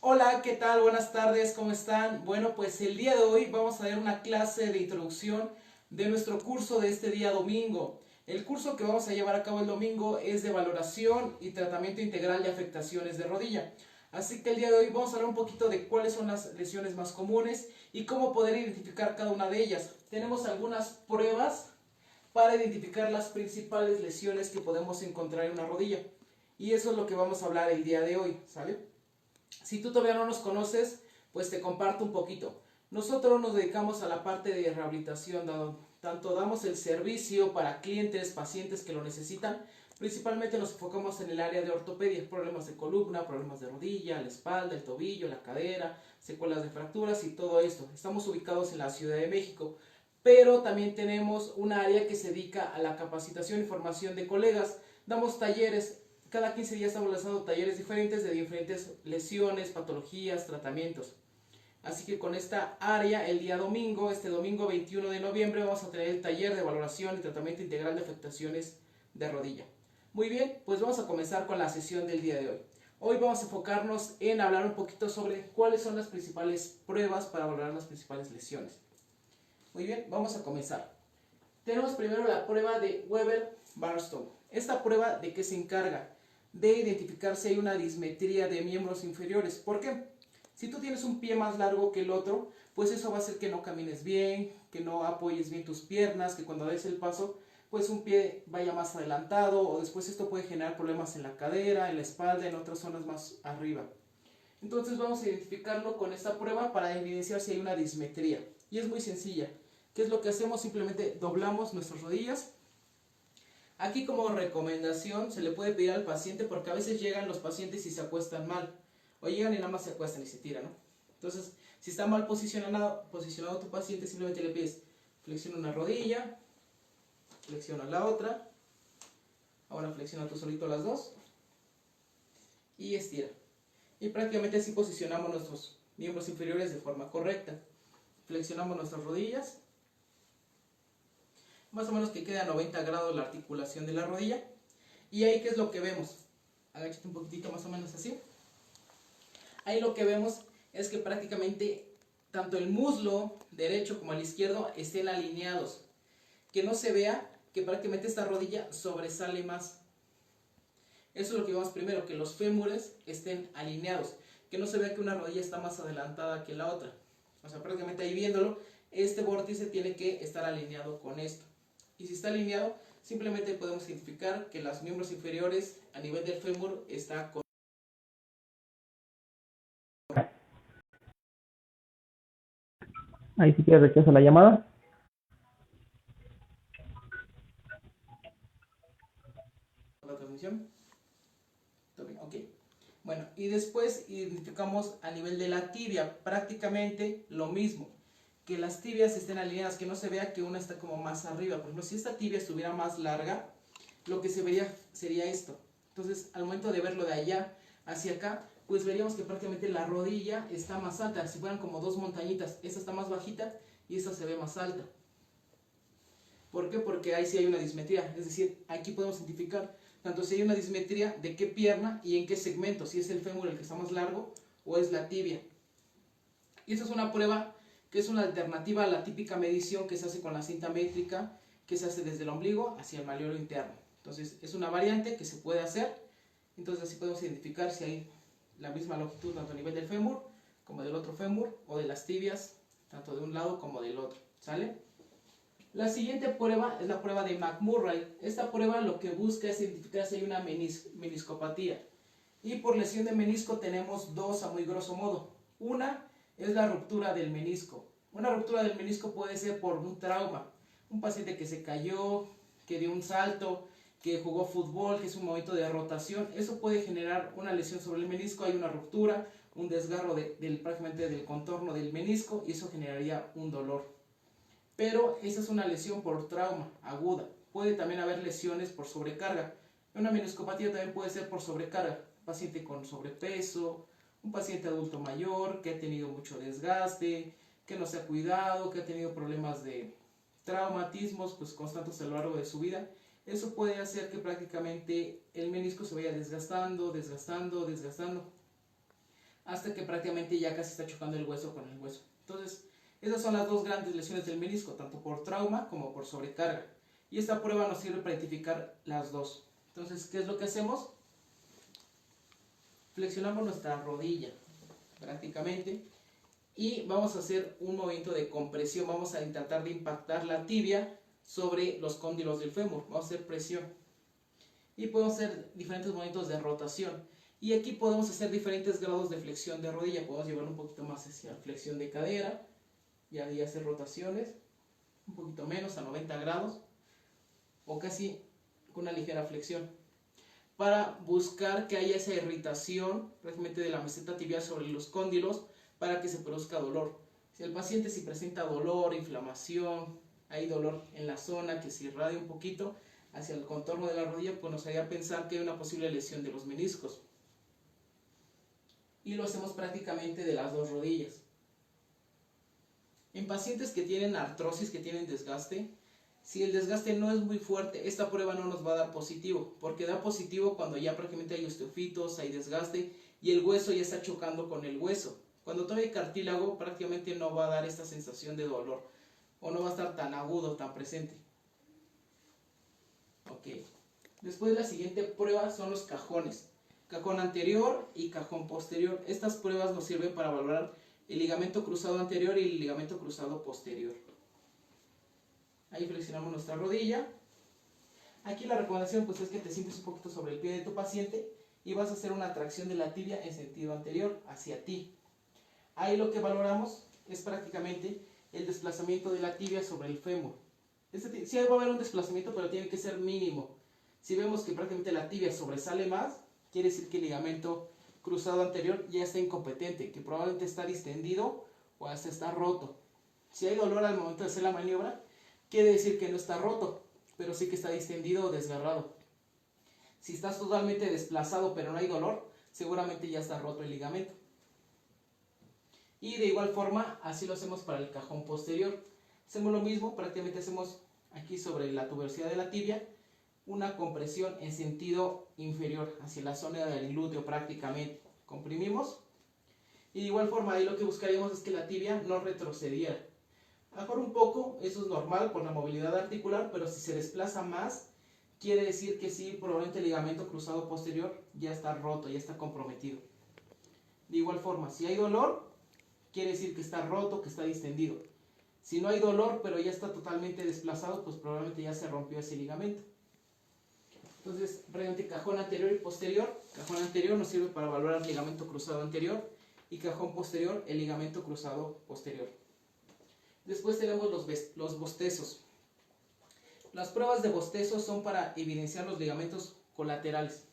Hola, ¿qué tal? Buenas tardes, ¿cómo están? Bueno, pues el día de hoy vamos a ver una clase de introducción de nuestro curso de este día domingo. El curso que vamos a llevar a cabo el domingo es de valoración y tratamiento integral de afectaciones de rodilla. Así que el día de hoy vamos a hablar un poquito de cuáles son las lesiones más comunes y cómo poder identificar cada una de ellas. Tenemos algunas pruebas para identificar las principales lesiones que podemos encontrar en una rodilla. Y eso es lo que vamos a hablar el día de hoy, ¿sale? Si tú todavía no nos conoces, pues te comparto un poquito. Nosotros nos dedicamos a la parte de rehabilitación, tanto damos el servicio para clientes, pacientes que lo necesitan. Principalmente nos enfocamos en el área de ortopedia, problemas de columna, problemas de rodilla, la espalda, el tobillo, la cadera, secuelas de fracturas y todo esto. Estamos ubicados en la Ciudad de México, pero también tenemos un área que se dedica a la capacitación y formación de colegas. Damos talleres. Cada 15 días estamos lanzando talleres diferentes de diferentes lesiones, patologías, tratamientos. Así que con esta área, el día domingo, este domingo 21 de noviembre, vamos a tener el taller de valoración y tratamiento integral de afectaciones de rodilla. Muy bien, pues vamos a comenzar con la sesión del día de hoy. Hoy vamos a enfocarnos en hablar un poquito sobre cuáles son las principales pruebas para valorar las principales lesiones. Muy bien, vamos a comenzar. Tenemos primero la prueba de Weber-Barstow. ¿Esta prueba de qué se encarga? De identificar si hay una dismetría de miembros inferiores. ¿Por qué? Si tú tienes un pie más largo que el otro, pues eso va a hacer que no camines bien, que no apoyes bien tus piernas, que cuando des el paso, pues un pie vaya más adelantado, o después esto puede generar problemas en la cadera, en la espalda, en otras zonas más arriba. Entonces vamos a identificarlo con esta prueba para evidenciar si hay una dismetría. Y es muy sencilla. ¿Qué es lo que hacemos? Simplemente doblamos nuestras rodillas. Aquí como recomendación se le puede pedir al paciente, porque a veces llegan los pacientes y se acuestan mal, o llegan y nada más se acuestan y se tiran, ¿no? Entonces, si está mal posicionado tu paciente, simplemente le pides flexiona una rodilla, flexiona la otra, ahora flexiona tú solito las dos y estira. Y prácticamente así posicionamos nuestros miembros inferiores de forma correcta. Flexionamos nuestras rodillas, más o menos que quede a 90 grados la articulación de la rodilla. Y ahí, ¿qué es lo que vemos? Agáchate un poquitito, más o menos así. Ahí lo que vemos es que prácticamente tanto el muslo derecho como el izquierdo estén alineados. Que no se vea que prácticamente esta rodilla sobresale más. Eso es lo que vemos primero, que los fémures estén alineados. Que no se vea que una rodilla está más adelantada que la otra. O sea, prácticamente ahí viéndolo, este vórtice tiene que estar alineado con esto. Y si está alineado, simplemente podemos identificar que los miembros inferiores a nivel del fémur está con Ahí sí que rechaza la llamada. la transmisión. Ok. Bueno, y después identificamos a nivel de la tibia prácticamente lo mismo. Que las tibias estén alineadas, que no se vea que una está como más arriba. Por ejemplo, si esta tibia estuviera más larga, lo que se vería sería esto. Entonces, al momento de verlo de allá hacia acá, pues veríamos que prácticamente la rodilla está más alta. Si fueran como dos montañitas, esta está más bajita y esta se ve más alta. ¿Por qué? Porque ahí sí hay una dismetría. Es decir, aquí podemos identificar tanto si hay una dismetría de qué pierna y en qué segmento. Si es el fémur el que está más largo o es la tibia. Y esta es una prueba que es una alternativa a la típica medición que se hace con la cinta métrica, que se hace desde el ombligo hacia el malleolo interno. Entonces es una variante que se puede hacer. Entonces así podemos identificar si hay la misma longitud tanto a nivel del fémur como del otro fémur, o de las tibias tanto de un lado como del otro. ¿Sale? La siguiente prueba es la prueba de McMurray. Esta prueba lo que busca es identificar si hay una meniscopatía. Y por lesión de menisco tenemos dos a muy grosso modo. Una es la ruptura del menisco. Una ruptura del menisco puede ser por un trauma. Un paciente que se cayó, que dio un salto, que jugó fútbol, que es un momento de rotación. Eso puede generar una lesión sobre el menisco. Hay una ruptura, un desgarro prácticamente del contorno del menisco, y eso generaría un dolor. Pero esa es una lesión por trauma aguda. Puede también haber lesiones por sobrecarga. Una meniscopatía también puede ser por sobrecarga. Un paciente con sobrepeso, un paciente adulto mayor que ha tenido mucho desgaste, que no se ha cuidado, que ha tenido problemas de traumatismos pues constantes a lo largo de su vida. Eso puede hacer que prácticamente el menisco se vaya desgastando. hasta que prácticamente ya casi está chocando el hueso con el hueso. Entonces, esas son las dos grandes lesiones del menisco, tanto por trauma como por sobrecarga. Y esta prueba nos sirve para identificar las dos. Entonces, ¿qué es lo que hacemos? Flexionamos nuestra rodilla prácticamente y vamos a hacer un movimiento de compresión. Vamos a intentar de impactar la tibia sobre los cóndilos del fémur. Vamos a hacer presión y podemos hacer diferentes movimientos de rotación. Y aquí podemos hacer diferentes grados de flexión de rodilla. Podemos llevar un poquito más hacia flexión de cadera y ahí hacer rotaciones un poquito menos a 90 grados o casi con una ligera flexión, para buscar que haya esa irritación realmente de la meseta tibial sobre los cóndilos para que se produzca dolor. Si el paciente presenta dolor, inflamación, hay dolor en la zona que se irradia un poquito hacia el contorno de la rodilla, pues nos haría pensar que hay una posible lesión de los meniscos. Y lo hacemos prácticamente de las dos rodillas. En pacientes que tienen artrosis, que tienen desgaste, si el desgaste no es muy fuerte, esta prueba no nos va a dar positivo, porque da positivo cuando ya prácticamente hay osteofitos, hay desgaste y el hueso ya está chocando con el hueso. Cuando todavía hay cartílago, prácticamente no va a dar esta sensación de dolor o no va a estar tan agudo, tan presente. Ok. Después la siguiente prueba son los cajones. Cajón anterior y cajón posterior. Estas pruebas nos sirven para valorar el ligamento cruzado anterior y el ligamento cruzado posterior. Ahí flexionamos nuestra rodilla. Aquí la recomendación pues es que te sientes un poquito sobre el pie de tu paciente y vas a hacer una tracción de la tibia en sentido anterior hacia ti. Ahí lo que valoramos es prácticamente el desplazamiento de la tibia sobre el fémur. Sí va a haber un desplazamiento, pero tiene que ser mínimo. Si vemos que prácticamente la tibia sobresale más, quiere decir que el ligamento cruzado anterior ya está incompetente, que probablemente está distendido o hasta está roto. Si hay dolor al momento de hacer la maniobra, quiere decir que no está roto, pero sí que está distendido o desgarrado. Si estás totalmente desplazado pero no hay dolor, seguramente ya está roto el ligamento. Y de igual forma, así lo hacemos para el cajón posterior. Hacemos lo mismo, prácticamente hacemos aquí sobre la tuberosidad de la tibia una compresión en sentido inferior, hacia la zona del glúteo prácticamente. Comprimimos y de igual forma ahí lo que buscaríamos es que la tibia no retrocediera. A lo mejor un poco, eso es normal por la movilidad articular, pero si se desplaza más, quiere decir que sí, probablemente el ligamento cruzado posterior ya está roto, ya está comprometido. De igual forma, si hay dolor, quiere decir que está roto, que está distendido. Si no hay dolor, pero ya está totalmente desplazado, pues probablemente ya se rompió ese ligamento. Entonces, realmente cajón anterior y posterior. Cajón anterior nos sirve para valorar el ligamento cruzado anterior y cajón posterior, el ligamento cruzado posterior. Después tenemos los bostezos. Las pruebas de bostezo son para evidenciar los ligamentos colaterales.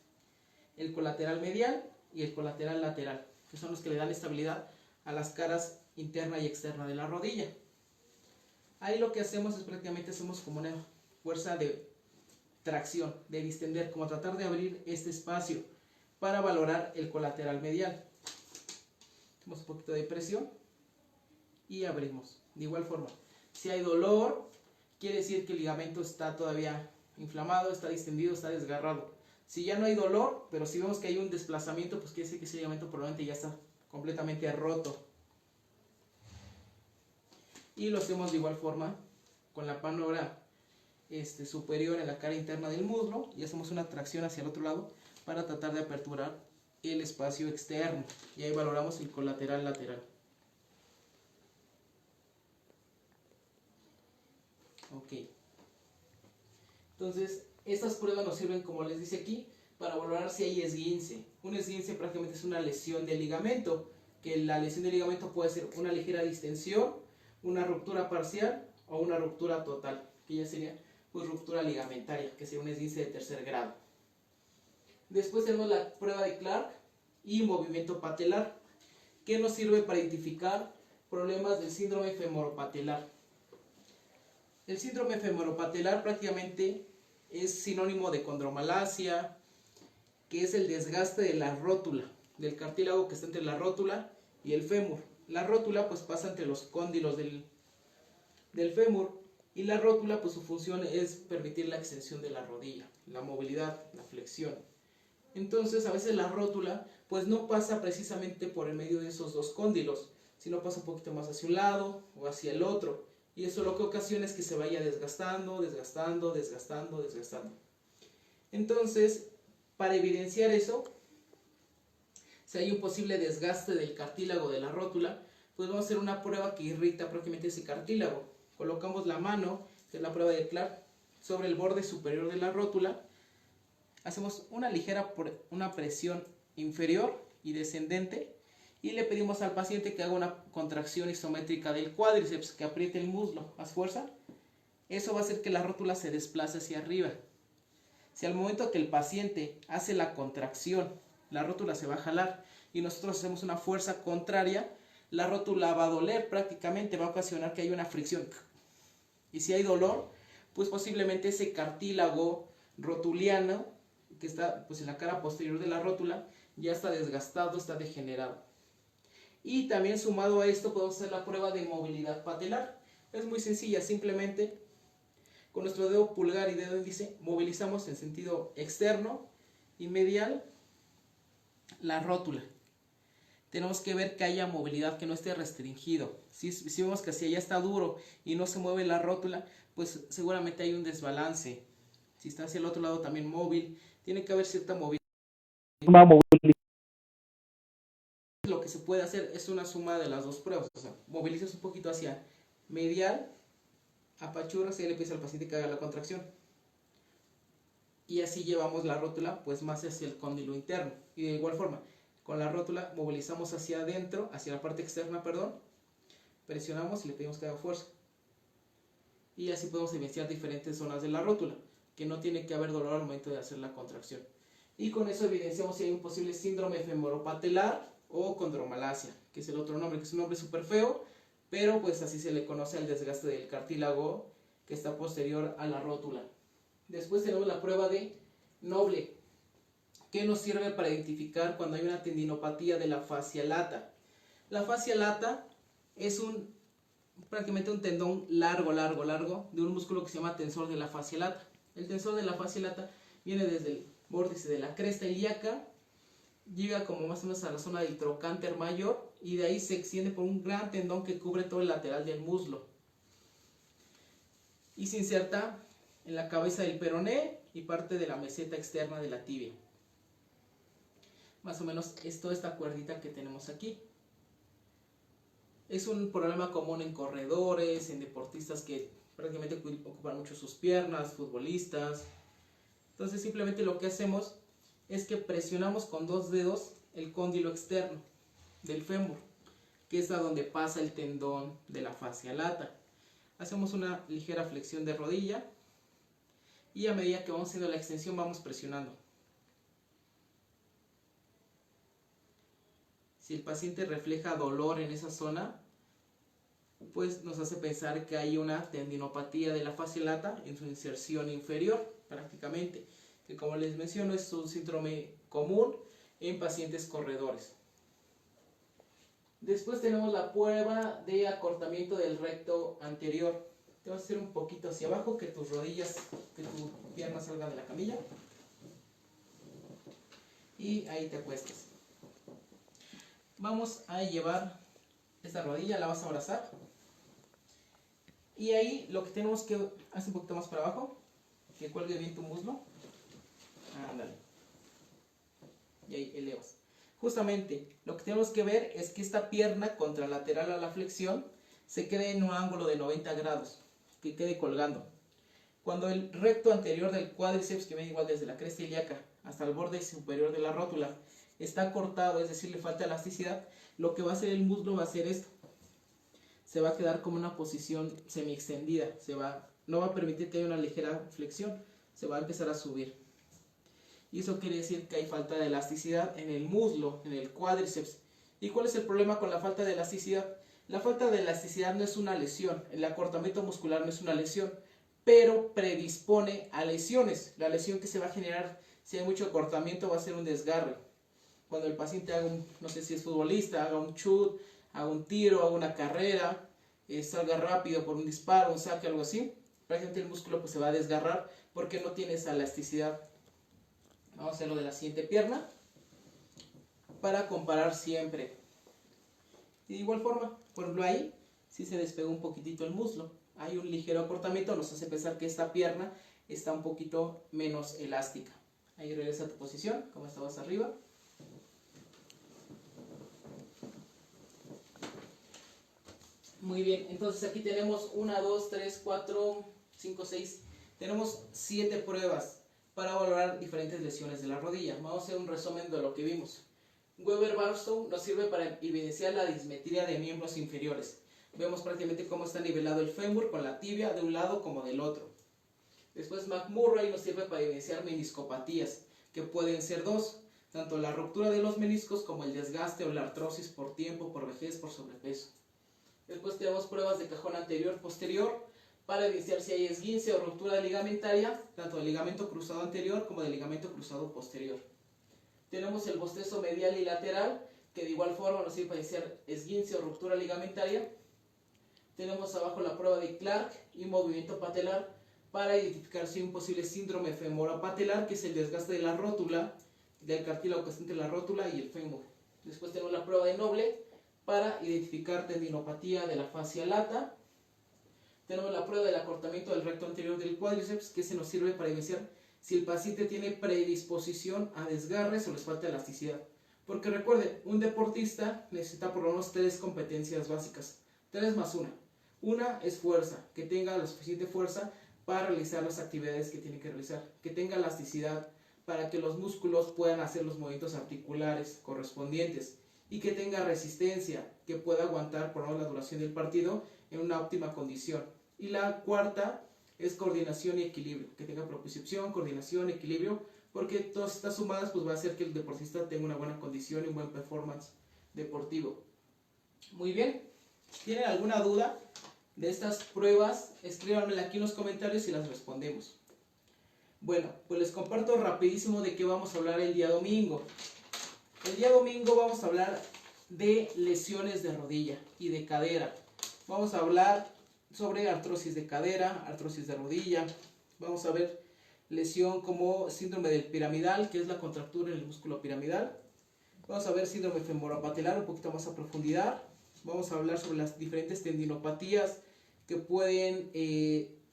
El colateral medial y el colateral lateral, que son los que le dan estabilidad a las caras interna y externa de la rodilla. Ahí lo que hacemos es prácticamente hacemos como una fuerza de tracción, de distender, como tratar de abrir este espacio para valorar el colateral medial. Hacemos un poquito de presión y abrimos. De igual forma, si hay dolor, quiere decir que el ligamento está todavía inflamado, está distendido, está desgarrado. Si ya no hay dolor, pero si vemos que hay un desplazamiento, pues quiere decir que ese ligamento probablemente ya está completamente roto. Y lo hacemos de igual forma con la pánobra superior en la cara interna del muslo y hacemos una tracción hacia el otro lado para tratar de aperturar el espacio externo. Y ahí valoramos el colateral lateral. Ok. Entonces, estas pruebas nos sirven, como les dice aquí, para valorar si hay esguince. Un esguince prácticamente es una lesión del ligamento, que la lesión del ligamento puede ser una ligera distensión, una ruptura parcial o una ruptura total, que ya sería pues ruptura ligamentaria, que sería un esguince de tercer grado. Después tenemos la prueba de Clark y movimiento patelar, que nos sirve para identificar problemas del síndrome femoropatelar. El síndrome femoropatelar prácticamente es sinónimo de condromalacia, que es el desgaste de la rótula, del cartílago que está entre la rótula y el fémur. La rótula pues pasa entre los cóndilos del fémur y la rótula pues su función es permitir la extensión de la rodilla, la movilidad, la flexión. Entonces a veces la rótula pues no pasa precisamente por el medio de esos dos cóndilos, sino pasa un poquito más hacia un lado o hacia el otro. Y eso lo que ocasiona es que se vaya desgastando, desgastando, desgastando, desgastando. Entonces, para evidenciar eso, si hay un posible desgaste del cartílago de la rótula, pues vamos a hacer una prueba que irrita propiamente ese cartílago. Colocamos la mano, que es la prueba de Clark, sobre el borde superior de la rótula. Hacemos una ligera una presión inferior y descendente y le pedimos al paciente que haga una contracción isométrica del cuádriceps, que apriete el muslo, haz fuerza. Eso va a hacer que la rótula se desplace hacia arriba. Si al momento que el paciente hace la contracción, la rótula se va a jalar y nosotros hacemos una fuerza contraria, la rótula va a doler prácticamente, va a ocasionar que haya una fricción. Y si hay dolor, pues posiblemente ese cartílago rotuliano que está pues en la cara posterior de la rótula ya está desgastado, está degenerado. Y también sumado a esto podemos hacer la prueba de movilidad patelar. Es muy sencilla, simplemente con nuestro dedo pulgar y dedo índice movilizamos en sentido externo y medial la rótula. Tenemos que ver que haya movilidad, que no esté restringido. Si vemos que si ya está duro y no se mueve la rótula, pues seguramente hay un desbalance. Si está hacia el otro lado también móvil, tiene que haber cierta movilidad. Lo que se puede hacer es una suma de las dos pruebas. O sea, movilizas un poquito hacia medial, apachurras y le pides al paciente que haga la contracción. Y así llevamos la rótula pues más hacia el cóndilo interno. Y de igual forma, con la rótula movilizamos hacia adentro, hacia la parte externa, perdón. Presionamos y le pedimos que haga fuerza. Y así podemos evidenciar diferentes zonas de la rótula, que no tiene que haber dolor al momento de hacer la contracción. Y con eso evidenciamos si hay un posible síndrome femoropatelar o condromalacia, que es el otro nombre, que es un nombre súper feo, pero pues así se le conoce al desgaste del cartílago que está posterior a la rótula. Después tenemos la prueba de Noble, que nos sirve para identificar cuando hay una tendinopatía de la fascia lata. La fascia lata es prácticamente un tendón largo de un músculo que se llama tensor de la fascia lata. El tensor de la fascia lata viene desde el vórtice de la cresta ilíaca, llega como más o menos a la zona del trocánter mayor y de ahí se extiende por un gran tendón que cubre todo el lateral del muslo y se inserta en la cabeza del peroné y parte de la meseta externa de la tibia. Más o menos es toda esta cuerdita que tenemos aquí. Es un problema común en corredores, en deportistas que prácticamente ocupan mucho sus piernas, futbolistas. Entonces simplemente lo que hacemos es que presionamos con dos dedos el cóndilo externo del fémur, que es a donde pasa el tendón de la fascia lata. Hacemos una ligera flexión de rodilla y a medida que vamos haciendo la extensión vamos presionando. Si el paciente refleja dolor en esa zona, pues nos hace pensar que hay una tendinopatía de la fascia lata en su inserción inferior, prácticamente, que como les menciono es un síndrome común en pacientes corredores. Después tenemos la prueba de acortamiento del recto anterior. Te vas a hacer un poquito hacia abajo, que tus rodillas, que tu pierna salga de la camilla. Y ahí te acuestas. Vamos a llevar esta rodilla, la vas a abrazar. Y ahí lo que tenemos que hacer un poquito más para abajo, que cuelgue bien tu muslo. Ándale. Y ahí elevas. Justamente lo que tenemos que ver es que esta pierna contralateral a la flexión se quede en un ángulo de 90 grados, que quede colgando. Cuando el recto anterior del cuádriceps, que viene igual desde la cresta ilíaca hasta el borde superior de la rótula, está cortado, es decir, le falta elasticidad, lo que va a hacer el muslo va a hacer esto. Se va a quedar como una posición semi extendida, no va a permitir que haya una ligera flexión, se va a empezar a subir. Y eso quiere decir que hay falta de elasticidad en el muslo, en el cuádriceps. ¿Y cuál es el problema con la falta de elasticidad? La falta de elasticidad no es una lesión, el acortamiento muscular no es una lesión, pero predispone a lesiones. La lesión que se va a generar si hay mucho acortamiento va a ser un desgarre. Cuando el paciente haga no sé si es futbolista, haga un chut, haga un tiro, haga una carrera, salga rápido por un disparo, un saque, algo así, prácticamente el músculo pues se va a desgarrar porque no tiene esa elasticidad. Vamos a hacerlo de la siguiente pierna para comparar siempre. Y de igual forma, por ejemplo ahí, si se despegó un poquitito el muslo, hay un ligero acortamiento, nos hace pensar que esta pierna está un poquito menos elástica. Ahí regresa a tu posición, como estabas arriba. Muy bien, entonces aquí tenemos 1, 2, 3, 4, 5, 6. Tenemos 7 pruebas para valorar diferentes lesiones de la rodilla. Vamos a hacer un resumen de lo que vimos. Weber-Barstow nos sirve para evidenciar la dismetría de miembros inferiores. Vemos prácticamente cómo está nivelado el fémur con la tibia de un lado como del otro. Después McMurray nos sirve para evidenciar meniscopatías, que pueden ser dos, tanto la ruptura de los meniscos como el desgaste o la artrosis por tiempo, por vejez, por sobrepeso. Después tenemos pruebas de cajón anterior-posterior para evidenciar si hay esguince o ruptura ligamentaria, tanto del ligamento cruzado anterior como del ligamento cruzado posterior. Tenemos el bostezo medial y lateral, que de igual forma nos sirve para evidenciar esguince o ruptura ligamentaria. Tenemos abajo la prueba de Clark y movimiento patelar para identificar si hay un posible síndrome femoropatelar, que es el desgaste de la rótula, del cartílago que está entre la rótula y el fémur. Después tenemos la prueba de Noble para identificar tendinopatía de la fascia lata. Tenemos la prueba del acortamiento del recto anterior del cuádriceps, que se nos sirve para evidenciar si el paciente tiene predisposición a desgarres o les falta elasticidad. Porque recuerden, un deportista necesita por lo menos 3 competencias básicas. 3 más 1. Una es fuerza, que tenga la suficiente fuerza para realizar las actividades que tiene que realizar. Que tenga elasticidad para que los músculos puedan hacer los movimientos articulares correspondientes. Y que tenga resistencia, que pueda aguantar por lo menos la duración del partido en una óptima condición. Y la cuarta es coordinación y equilibrio, que tenga propiocepción, coordinación, equilibrio, porque todas estas sumadas pues va a hacer que el deportista tenga una buena condición y un buen performance deportivo. Muy bien, ¿tienen alguna duda de estas pruebas? Escríbanmela aquí en los comentarios y las respondemos. Bueno, pues les comparto rapidísimo de qué vamos a hablar el día domingo. El día domingo vamos a hablar de lesiones de rodilla y de cadera. Vamos a hablar sobre artrosis de cadera, artrosis de rodilla. Vamos a ver lesión como síndrome del piramidal, que es la contractura en el músculo piramidal. Vamos a ver síndrome femoropatelar un poquito más a profundidad. Vamos a hablar sobre las diferentes tendinopatías que pueden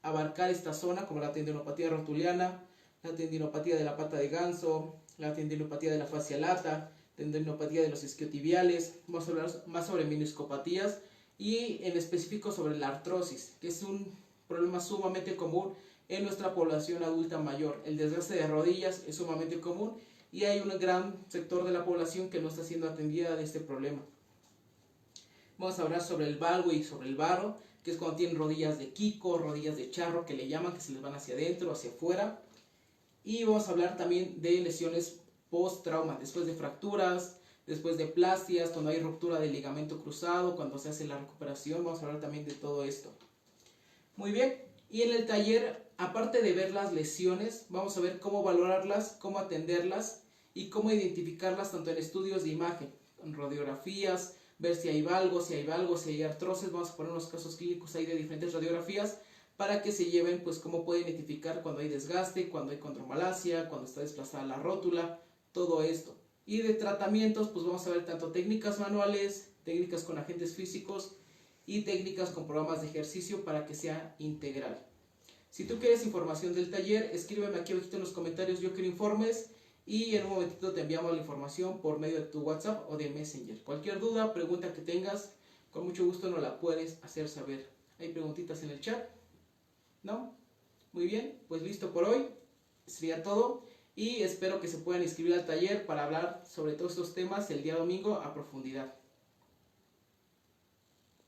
abarcar esta zona, como la tendinopatía rotuliana, la tendinopatía de la pata de ganso, la tendinopatía de la fascia lata, tendinopatía de los isquiotibiales. Vamos a hablar más sobre meniscopatías y en específico sobre la artrosis, que es un problema sumamente común en nuestra población adulta mayor. El desgaste de rodillas es sumamente común y hay un gran sector de la población que no está siendo atendida de este problema. Vamos a hablar sobre el valgo y sobre el varo, que es cuando tienen rodillas de Kiko, rodillas de charro, que le llaman, que se les van hacia adentro, hacia afuera. Y vamos a hablar también de lesiones post-trauma, después de fracturas, después de plastias, cuando hay ruptura del ligamento cruzado, cuando se hace la recuperación. Vamos a hablar también de todo esto. Muy bien, y en el taller, aparte de ver las lesiones, vamos a ver cómo valorarlas, cómo atenderlas y cómo identificarlas tanto en estudios de imagen, en radiografías, ver si hay valgos, si hay artrosis. Vamos a poner unos casos clínicos ahí de diferentes radiografías para que se lleven pues cómo pueden identificar cuando hay desgaste, cuando hay condromalacia, cuando está desplazada la rótula, todo esto. Y de tratamientos pues vamos a ver tanto técnicas manuales, técnicas con agentes físicos y técnicas con programas de ejercicio para que sea integral. Si tú quieres información del taller, escríbeme aquí abajito en los comentarios, yo quiero informes, y en un momentito te enviamos la información por medio de tu WhatsApp o de Messenger. Cualquier duda, pregunta que tengas, con mucho gusto nos la puedes hacer saber. ¿Hay preguntitas en el chat? ¿No? Muy bien, pues listo por hoy. Sería todo y espero que se puedan inscribir al taller para hablar sobre todos estos temas el día domingo a profundidad.